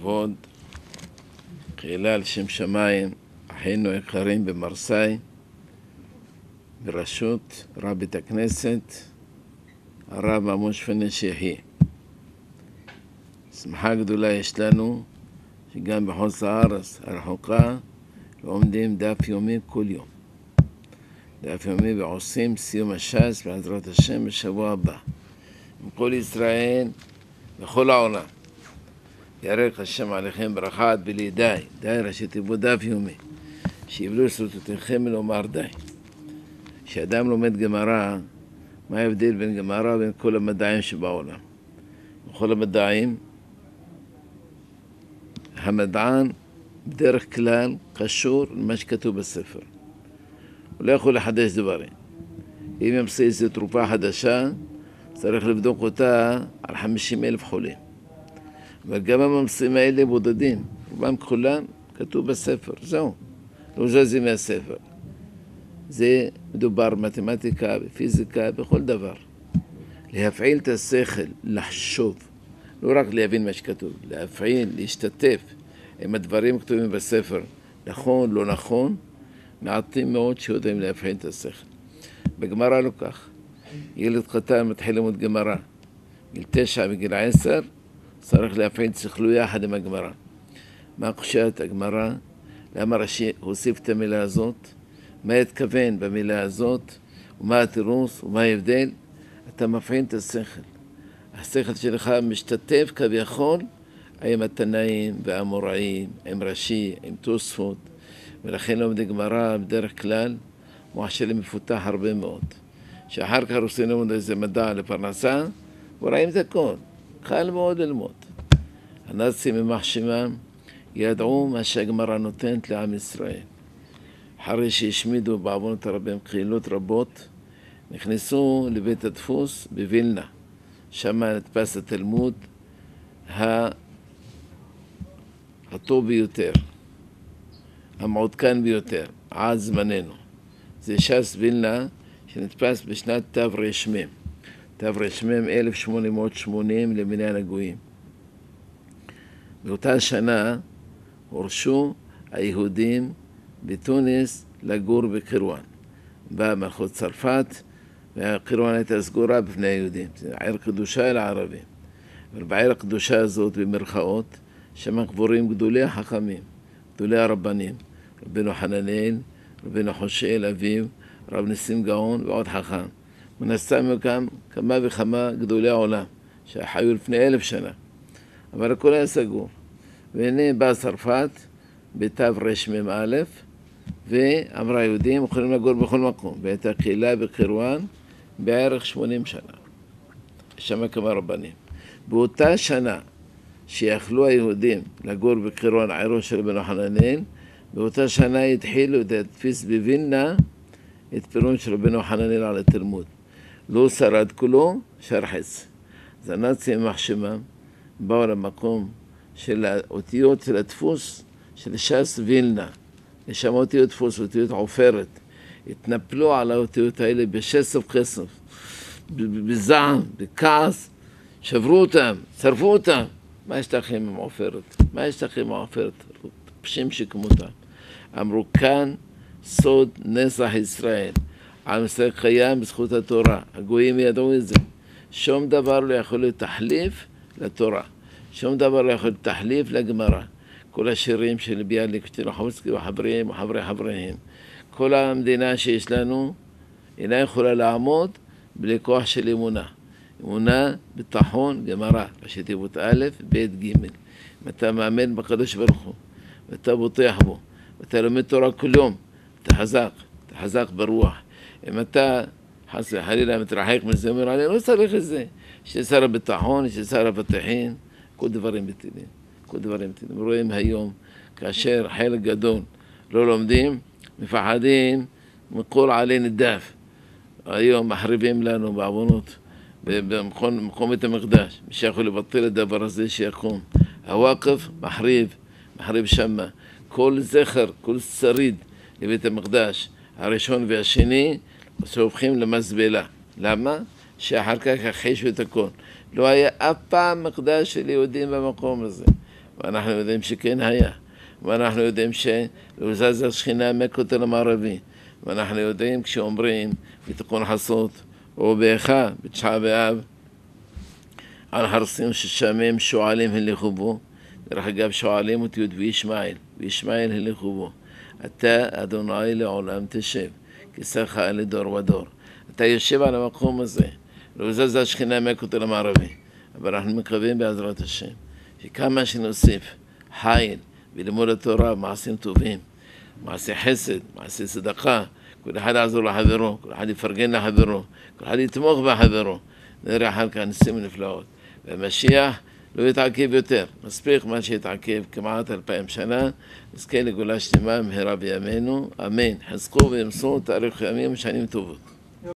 לכבוד קהילה על שם שמיים, אחינו היקרים במרסיי, בראשות רב בית הכנסת, הרב עמוס שפני שיחי. שמחה גדולה יש לנו, שגם בחוץ הארץ הרחוקה לומדים דף יומי כל יום. דף יומי ועושים סיום הש"ס בעזרת השם בשבוע הבא. עם כל ישראל וכל העולם. ירק השם עליכם ברכה עד בלי די. די ראשי תיבו דף יומי. שיבלו סרטותיכם לומר די. כשאדם לומד גמרא, מה ההבדל בין גמרא ובין כל המדעים שבעולם? בכל המדעים, המדען בדרך כלל קשור למה שכתוב בספר. הוא לא יכול לחדש דברים. אם ימצא איזו תרופה חדשה, צריך לבדוק אותה על 50,000 חולים. אבל גם הממצאים האלה בודדים, רובם כולם כתוב בספר, זהו. לא זזים מהספר. זה מדובר במתמטיקה, בפיזיקה, בכל דבר. להפעיל את השכל, לחשוב, לא רק להבין מה שכתוב, להפעיל, להשתתף עם הדברים כתובים בספר, נכון, לא נכון, מעטים מאוד שיודעים להפעיל את השכל. בגמרא לא כך. ילד קטן מתחיל ללמוד גמרא. גיל 9 וגיל 10 צריך להפעיל שכלו יחד עם הגמרא. מה קושת הגמרא? למה רש"י הוסיף את המילה הזאת? מה התכוון במילה הזאת? ומה התירוץ? ומה ההבדל? אתה מפעיל את השכל. השכל שלך משתתף כביכול עם התנאים והאמוראים, עם רש"י, עם תוספות. ולכן לומדי גמרא בדרך כלל מוח שלי מפותח הרבה מאוד. שאחר כך רוצים ללמוד איזה מדע לפרנסה, ורואים את הכל. קל מאוד ללמוד. הנאצים ממח שמם ידעו מה שהגמרא נותנת לעם ישראל. אחרי שהשמידו בעוונות הרבים קהילות רבות, נכנסו לבית הדפוס בווילנה. שם נתפס התלמוד הטוב ביותר, המעודכן ביותר, עד זמננו. זה ש"ס וילנה שנתפס בשנת תר"מ. תר"מ 1880 למניין הגויים. באותה שנה הורשו היהודים בתוניס לגור בקרואן. באה מלכות צרפת, והקרואן הייתה סגורה בפני היהודים. זה עיר קדושה לערבים. אבל בעיר הקדושה הזאת, במרכאות, שם קבורים גדולי החכמים, גדולי הרבנים, רבנו חננאל, רבנו חושל אביו, רב ניסים גאון ועוד חכם. ונסענו גם כמה וכמה גדולי העולם, שחיו לפני 1,000 שנה. אבל הכל היה סגור. והנה באה צרפת בתר"מ, ואמרה היהודים יכולים לגור בכל מקום. והייתה קהילה בקרואן בערך 80 שנה. שם כמה רבנים. באותה שנה שיכלו היהודים לגור בקרואן, עירו של רבנו חננאל, באותה שנה התחילו להדפיס בווילנה את פירוש של רבנו חננאל על התלמוד. לא שרד כולו, שרחץ. אז הנאצים ממח שמם באו למקום של האותיות של הדפוס של ש"ס וילנה. יש שם אותיות דפוס, אותיות עופרת. התנפלו על האותיות האלה בשסף כסף, בזעם, בכעס, שברו אותם, שרפו אותם. מה יש לכם עם עופרת? מה יש לכם עם עופרת? פשים שכמותם. אמרו כאן סוד נצח ישראל. עם ישראל קיים בזכות התורה. הגויים ידעו את זה. שום דבר לא יכול להיות תחליף לתורה. שום דבר לא יכול להיות תחליף לגמרא. כל השירים של ביאליק, של חומסקי וחבריהם וחבריהם. כל המדינה שיש לנו אינה יכולה לעמוד בלי כוח של אמונה. אמונה, ביטחון, גמרא. ראשי תיבות א', ב', ג'. אם אתה מאמין בקדוש ברוך הוא, ואתה בוטח בו, ואתה לומד תורה כל יום, אתה חזק ברוח. אם אתה חס וחלילה מתרחק מזה, אומר, אני לא צריך את זה. יש שר הביטחון, יש שר הפתחין, כל דברים בטלים. כל דברים בטלים. רואים היום, כאשר חלק גדול לא לומדים, מפחדים מכל עלי נדף. היום מחריבים לנו בעוונות, במקום בית המקדש. מי שיכול לבטל את הדבר הזה שיקום. הוואקף מחריב שמה. כל זכר, כל שריד לבית המקדש, הראשון והשני, הופכים למזבלה. למה? שאחר כך הכחישו את הכל. לא היה אף פעם מקדש של יהודים במקום הזה. ואנחנו יודעים שכן היה, ואנחנו יודעים שלא זזה השכינה מהכותל המערבי, ואנחנו יודעים כשאומרים בתיקון חסות או באיכה, בתשעה באב, על הרסים ששמים שועלים הליכו בו. דרך אגב, שועלים אותיות וישמעאל, וישמעאל הליכו בו. אתה אדוני לעולם תשב, כיסאך לדור ודור. אתה יושב על המקום הזה, לא זזה השכינה מהכותל המערבי, אבל אנחנו מקווים בעזרת השם שכמה שנוסיף חיל ולימוד התורה, מעשים טובים, מעשי חסד, מעשי צדקה, כל אחד יעזור לחברו, כל אחד יפרגן לחברו, כל אחד יתמוך בחברו, נראה אחר כך ניסים ונפלאות. והמשיח לא יתעכב יותר, מספיק מה שיתעכב כמעט 2000 שנה, נזכה לגאולה שלמה מהרה בימינו, אמן. חזקו ואמצו תאריך ימים ושנים טובות.